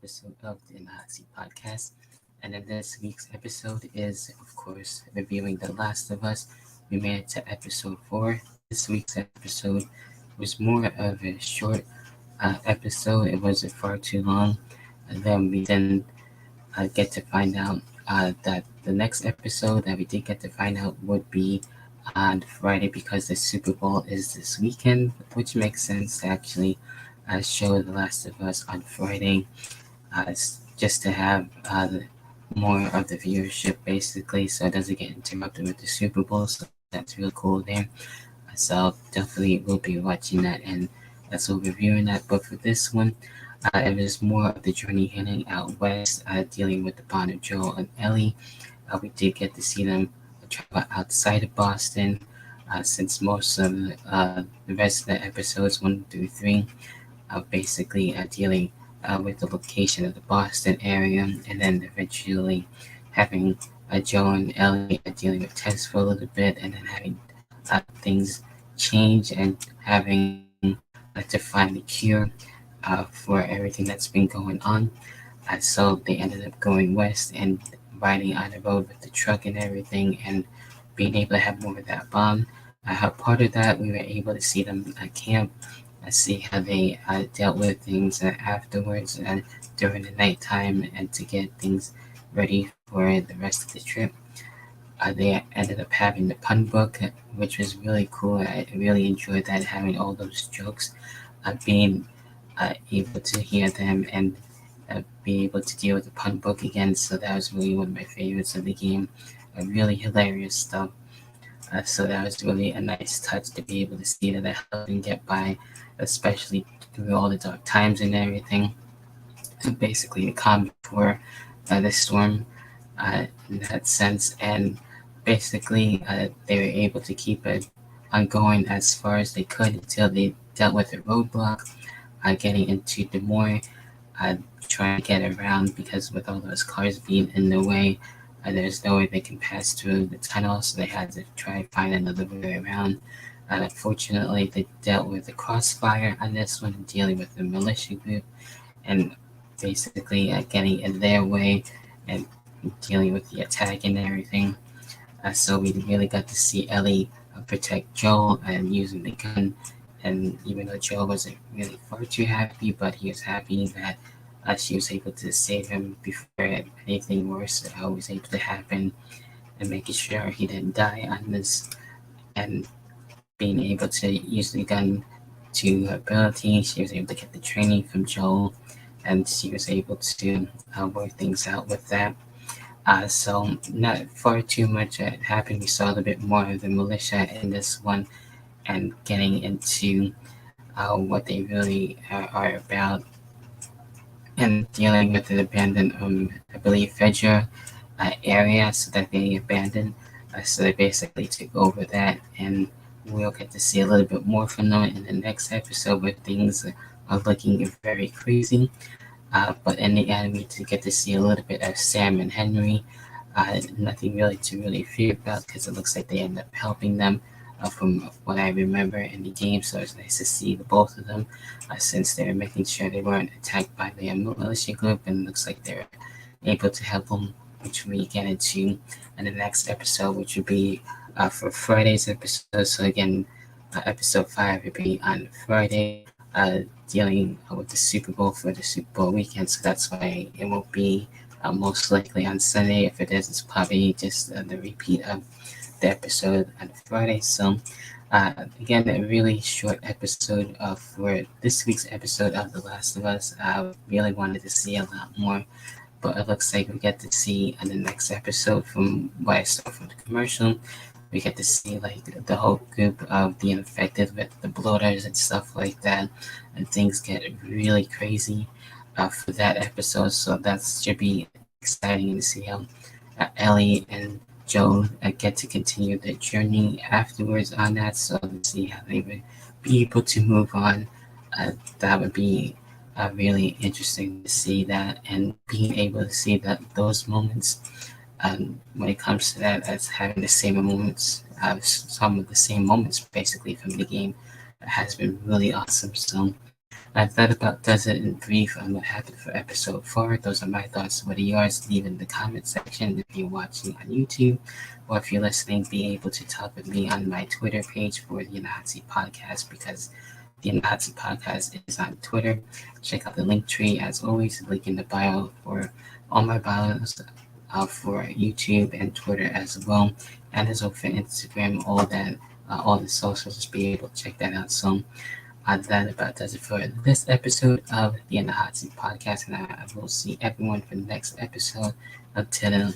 episode of the In the Hot Seat podcast. And in this week's episode is, of course, reviewing The Last of Us. We made it to episode 4. This week's episode was more of a short episode. It wasn't far too long. And then we didn't get to find out that the next episode that we did get to find out would be on Friday because the Super Bowl is this weekend, which makes sense to actually show The Last of Us on Friday, just to have more of the viewership basically, so it doesn't get interrupted with the Super Bowl. So that's real cool there. So definitely will be watching that and also reviewing that. But for this one, it was more of the journey heading out west, dealing with the bond of Joel and Ellie. We did get to see them travel outside of Boston, since most of the rest of the episodes 1 through 3 are basically dealing with the location of the Boston area, and then eventually having Joel and Ellie dealing with Tess for a little bit, and then having things change and having to find the cure for everything that's been going on. So they ended up going west and riding on the road with the truck and everything, and being able to have more of that bond. Part of that, we were able to see them at camp, see how they dealt with things afterwards and during the nighttime, and to get things ready for the rest of the trip. They ended up having the pun book, which was really cool. I really enjoyed that, having all those jokes, being able to hear them and be able to deal with the pun book again. So that was really one of my favorites of the game. Really hilarious stuff. So that was really a nice touch to be able to see that I helped them get by, especially through all the dark times and everything. Basically, the calm before the storm, in that sense. And basically, they were able to keep it ongoing as far as they could until they dealt with a roadblock, getting into Des Moines, trying to get around because with all those cars being in the way, there's no way they can pass through the tunnel, so they had to try to find another way around. Unfortunately, they dealt with the crossfire on this one, dealing with the militia group, and basically getting in their way and dealing with the attack and everything. So we really got to see Ellie protect Joel and using the gun. And even though Joel wasn't really far too happy, but he was happy that she was able to save him before anything worse was able to happen, and making sure he didn't die on this, and being able to use the gun to her ability. She was able to get the training from Joel, and she was able to work things out with that. So not far too much happened. We saw a little bit more of the militia in this one, and getting into what they really are about, and dealing with the abandoned, I believe, Fedra area, so that they abandoned. So they basically took over that, and we'll get to see a little bit more from them in the next episode, where things are looking very crazy. But in the end, we did get to see a little bit of Sam and Henry. Nothing really to really fear about, because it looks like they end up helping them, from what I remember in the game. So it's nice to see the both of them, since they're making sure they weren't attacked by the militia group, and it looks like they're able to help them, which we get into in the next episode, which would be for Friday's episode. So again, episode 5 will be on Friday, dealing with the Super Bowl for the Super Bowl weekend. So that's why it won't be most likely on Sunday. If it is, it's probably just the repeat of the episode on Friday. So again, a really short episode for this week's episode of The Last of Us. I really wanted to see a lot more, but it looks like we get to see in the next episode, from what I saw from the commercial, we get to see like the whole group of the infected with the bloaters and stuff like that, and things get really crazy for that episode. So that should be exciting to see how Ellie and Joe get to continue their journey afterwards on that. So to see how they would be able to move on, that would be really interesting to see that, and being able to see that those moments, when it comes to that, as having the same moments, some of the same moments basically from the game, has been really awesome. So That about does it in brief on what happened for episode 4. Those are my thoughts. What are yours? Leave in the comment section if you're watching on YouTube, or if you're listening, be able to talk with me on my Twitter page for the Nazi Podcast, because the Nazi Podcast is on Twitter. Check out the link tree as always, link in the bio for all my bios for YouTube and Twitter as well, and as well for Instagram, all the socials. Just be able to check that out. So that about does it for this episode of the In the Hot Seat podcast, and I will see everyone for the next episode. Until then, have